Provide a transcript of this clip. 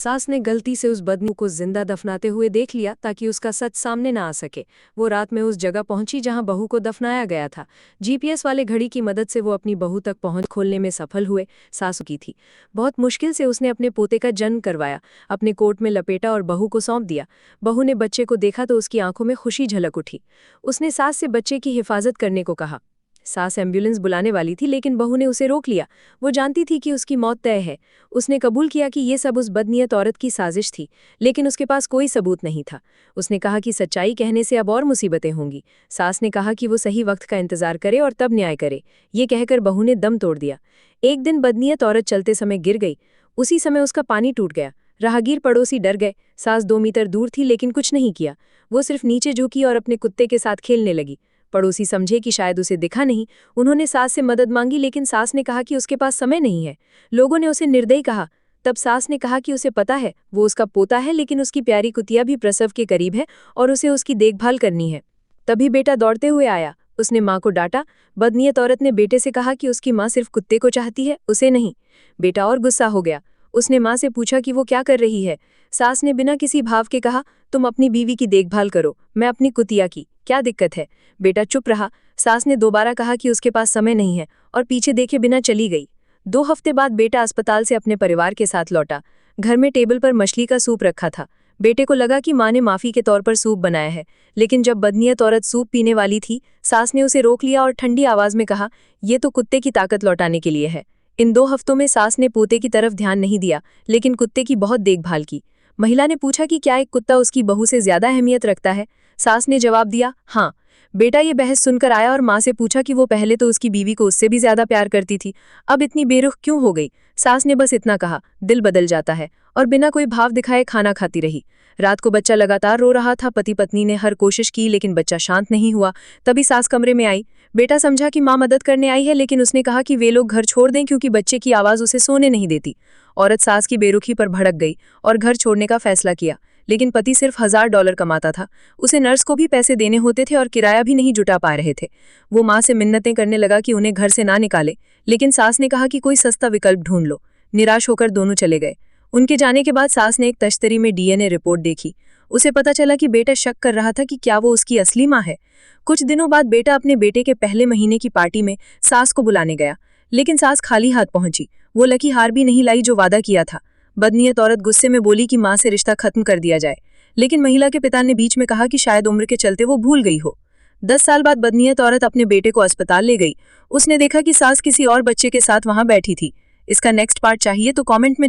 सास ने गलती से उस बदनू को जिंदा दफनाते हुए देख लिया ताकि उसका सच सामने ना आ सके। वो रात में उस जगह पहुंची जहां बहू को दफनाया गया था। जीपीएस वाले घड़ी की मदद से वो अपनी बहू तक पहुंच खोलने में सफल हुए। सासू की थी। बहुत मुश्किल से उसने अपने पोते का जन्म करवाया, अपने कोट में लपेटा और बहू को सौंप दिया। बहू ने बच्चे को देखा तो उसकी आंखों में खुशी झलक उठी। उसने सास से बच्चे की हिफाजत करने को कहा। सास एम्बुलेंस बुलाने वाली थी लेकिन बहू ने उसे रोक लिया। वो जानती थी कि उसकी मौत तय है। उसने कबूल किया कि ये सब उस बदनीयत औरत की साजिश थी, लेकिन उसके पास कोई सबूत नहीं था। उसने कहा कि सच्चाई कहने से अब और मुसीबतें होंगी। सास ने कहा कि वो सही वक्त का इंतजार करे और तब न्याय करे। ये कहकर बहू ने दम तोड़ दिया। एक दिन बदनीयत औरत चलते समय गिर गई। उसी समय उसका पानी टूट गया। राहगीर पड़ोसी डर गए। सास 2 मीटर दूर थी लेकिन कुछ नहीं किया। वो सिर्फ नीचे झुकी और अपने कुत्ते के साथ खेलने लगी। पड़ोसी समझे कि शायद उसे दिखा नहीं। उन्होंने सास से मदद मांगी लेकिन सास ने कहा कि उसके पास समय नहीं है। लोगों ने उसे निर्दयी कहा। तब सास ने कहा कि उसे पता है वो उसका पोता है, लेकिन उसकी प्यारी कुतिया भी प्रसव के करीब है और उसे उसकी देखभाल करनी है। तभी बेटा दौड़ते हुए आया। उसने माँ को डांटा। बदनीयत औरत ने बेटे से कहा कि उसकी माँ सिर्फ कुत्ते को चाहती है, उसे नहीं। बेटा और गुस्सा हो गया। उसने माँ से पूछा कि वो क्या कर रही है। सास ने बिना किसी भाव के कहा, तुम अपनी बीवी की देखभाल करो, मैं अपनी कुतिया की, क्या दिक्कत है। बेटा चुप रहा। सास ने दोबारा कहा कि उसके पास समय नहीं है और पीछे देखे बिना चली गई। 2 हफ्ते बाद बेटा अस्पताल से अपने परिवार के साथ लौटा। घर में टेबल पर मछली का सूप रखा था। बेटे को लगा कि माँ ने माफी के तौर पर सूप बनाया है, लेकिन जब बदनीयत औरत सूप पीने वाली थी, सास ने उसे रोक लिया और ठंडी आवाज में कहा, ये तो कुत्ते की ताकत लौटाने के लिए है। इन 2 हफ्तों में सास ने पोते की तरफ ध्यान नहीं दिया, लेकिन कुत्ते की बहुत देखभाल की। महिला ने पूछा कि क्या एक कुत्ता उसकी बहू से ज्यादा अहमियत रखता है। सास ने जवाब दिया, हाँ। बेटा ये बहस सुनकर आया और माँ से पूछा कि वो पहले तो उसकी बीवी को उससे भी ज्यादा प्यार करती थी, अब इतनी बेरुख क्यों हो गई। सास ने बस इतना कहा, दिल बदल जाता है, और बिना कोई भाव दिखाए खाना खाती रही। रात को बच्चा लगातार रो रहा था। पति पत्नी ने हर कोशिश की लेकिन बच्चा शांत नहीं हुआ। तभी सास कमरे में आई। बेटा समझा कि माँ मदद करने आई है, लेकिन उसने कहा कि वे लोग घर छोड़ दें क्योंकि बच्चे की आवाज उसे सोने नहीं देती। औरत सास की बेरुखी पर भड़क गई और घर छोड़ने का फैसला किया, लेकिन पति सिर्फ $1000 कमाता था। उसे नर्स को भी पैसे देने होते थे और किराया भी नहीं जुटा पा रहे थे। वो माँ से मिन्नतें करने लगा कि उन्हें घर से ना निकाले, लेकिन सास ने कहा कि कोई सस्ता विकल्प ढूंढ लो। निराश होकर दोनों चले गए। उनके जाने के बाद सास ने एक तश्तरी में डीएनए रिपोर्ट देखी। उसे पता चला कि बेटा शक कर रहा था कि क्या वो उसकी असली माँ है। कुछ दिनों बाद बेटा अपने बेटे के पहले महीने की पार्टी में सास को बुलाने गया, लेकिन सास खाली हाथ पहुंची। वो लकी हार भी नहीं लाई जो वादा किया था। बदनीयत औरत गुस्से में बोली कि माँ से रिश्ता खत्म कर दिया जाए, लेकिन महिला के पिता ने बीच में कहा कि शायद उम्र के चलते वो भूल गई हो। 10 साल बाद बदनीयत औरत अपने बेटे को अस्पताल ले गई। उसने देखा कि सास किसी और बच्चे के साथ वहां बैठी थी। इसका नेक्स्ट पार्ट चाहिए तो कमेंट में